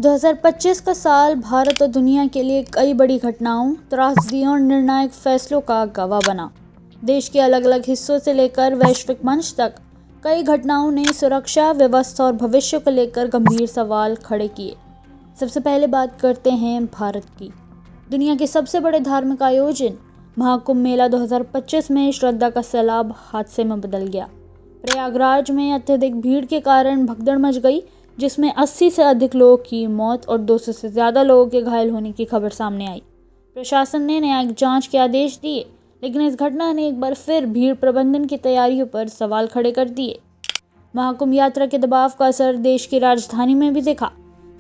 2025 का साल भारत और दुनिया के लिए कई बड़ी घटनाओं, त्रासदियों और निर्णायक फैसलों का गवाह बना। देश के अलग अलग हिस्सों से लेकर वैश्विक मंच तक कई घटनाओं ने सुरक्षा, व्यवस्था और भविष्य को लेकर गंभीर सवाल खड़े किए। सबसे पहले बात करते हैं भारत की। दुनिया के सबसे बड़े धार्मिक आयोजन महाकुंभ मेला 2025 में श्रद्धा का सैलाब हादसे में बदल गया। प्रयागराज में अत्यधिक भीड़ के कारण भगदड़ मच गई, जिसमें 80 से अधिक लोगों की मौत और 200 से ज़्यादा लोगों के घायल होने की खबर सामने आई। प्रशासन ने न्यायिक जांच के आदेश दिए, लेकिन इस घटना ने एक बार फिर भीड़ प्रबंधन की तैयारियों पर सवाल खड़े कर दिए। महाकुंभ यात्रा के दबाव का असर देश की राजधानी में भी दिखा।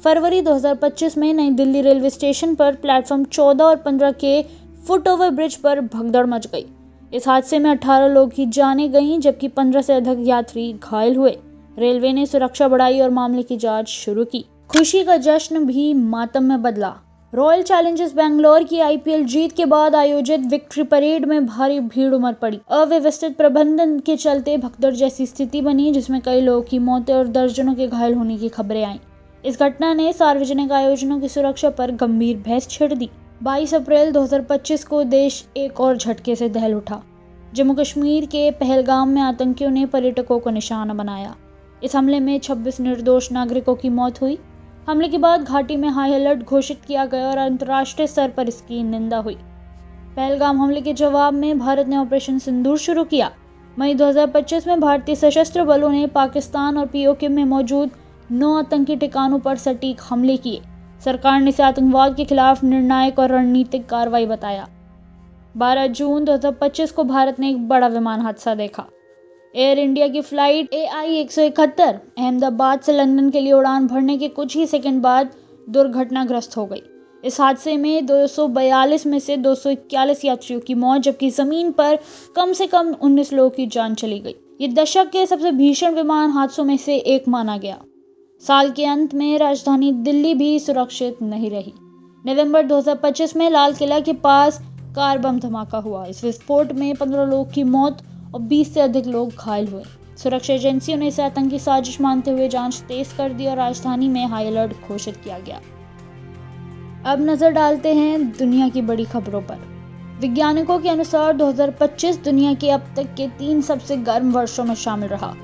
फरवरी 2025 में नई दिल्ली रेलवे स्टेशन पर प्लेटफॉर्म 14 और 15 के फुटओवर ब्रिज पर भगदड़ मच गई। इस हादसे में 18 लोग की जानें गईं, जबकि 15 से अधिक यात्री घायल हुए। रेलवे ने सुरक्षा बढ़ाई और मामले की जांच शुरू की। खुशी का जश्न भी मातम में बदला। रॉयल चैलेंजर्स बेंगलोर की आईपीएल जीत के बाद आयोजित विक्ट्री परेड में भारी भीड़ उमड़ पड़ी। अव्यवस्थित प्रबंधन के चलते भगदड़ जैसी स्थिति बनी, जिसमें कई लोगों की मौतें और दर्जनों के घायल होने की खबरें आईं। इस घटना ने सार्वजनिक आयोजनों की सुरक्षा पर गंभीर बहस छेड़ दी। 22 अप्रैल 2025 को देश एक और झटके से दहल उठा। जम्मू कश्मीर के पहलगाम में आतंकियों ने पर्यटकों को निशाना बनाया। इस हमले में 26 निर्दोष नागरिकों की मौत हुई। हमले के बाद घाटी में हाई अलर्ट घोषित किया गया और अंतर्राष्ट्रीय स्तर पर इसकी निंदा हुई। पहलगाम हमले के जवाब में भारत ने ऑपरेशन सिंदूर शुरू किया। मई 2025 में भारतीय सशस्त्र बलों ने पाकिस्तान और पीओके में मौजूद 9 आतंकी ठिकानों पर सटीक हमले किए। सरकार ने इसे आतंकवाद के खिलाफ निर्णायक और रणनीतिक कार्रवाई बताया। 12 जून 2025 को भारत ने एक बड़ा विमान हादसा देखा। एयर इंडिया की फ्लाइट AI-171 अहमदाबाद से लंदन के लिए उड़ान भरने के कुछ ही सेकंड बाद दुर्घटनाग्रस्त हो गई। इस हादसे में 242 में से 241 यात्रियों की मौत, जबकि जमीन पर कम से कम 19 लोगों की जान चली गई। ये दशक के सबसे भीषण विमान हादसों में से एक माना गया। साल के अंत में राजधानी दिल्ली भी सुरक्षित नहीं रही। नवंबर 2025 में लाल किला के पास कार बम धमाका हुआ। इस विस्फोट में 15 लोगों की मौत और 20 से अधिक लोग घायल हुए। सुरक्षा एजेंसियों ने इसे आतंकी साजिश मानते हुए जांच तेज कर दी और राजधानी में हाई अलर्ट घोषित किया गया। अब नजर डालते हैं दुनिया की बड़ी खबरों पर। वैज्ञानिकों के अनुसार 2025 दुनिया के अब तक के 3 सबसे गर्म वर्षों में शामिल रहा।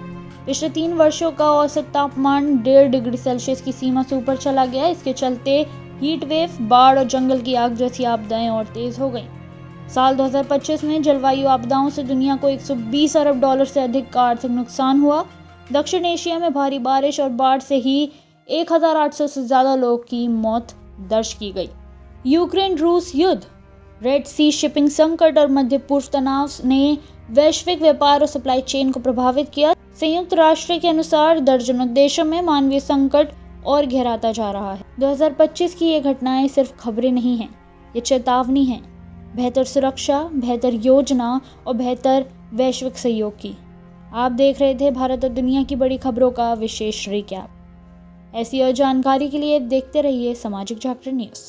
पिछले 3 वर्षों का औसत तापमान 1.5 डिग्री सेल्सियस की सीमा से ऊपर चला गया। इसके चलते हीट वेव, बाढ़ और जंगल की आग जैसी आपदाएं और तेज हो गईं। साल 2025 में जलवायु आपदाओं से दुनिया को $120 अरब से अधिक का आर्थिक नुकसान हुआ। दक्षिण एशिया में भारी बारिश और बाढ़ से ही 1800 से ज़्यादा लोगों की मौत दर्ज की गई। यूक्रेन रूस युद्ध, रेड सी शिपिंग संकट और मध्य पूर्व तनाव ने वैश्विक व्यापार और सप्लाई चेन को प्रभावित किया। संयुक्त राष्ट्र के अनुसार दर्जनों देशों में मानवीय संकट और गहराता जा रहा है। 2025 की ये घटनाएं सिर्फ खबरें नहीं हैं, ये चेतावनी है बेहतर सुरक्षा, बेहतर योजना और बेहतर वैश्विक सहयोग की। आप देख रहे थे भारत और दुनिया की बड़ी खबरों का विशेष रिकैप। ऐसी और जानकारी के लिए देखते रहिए सामाजिक जागरण न्यूज़।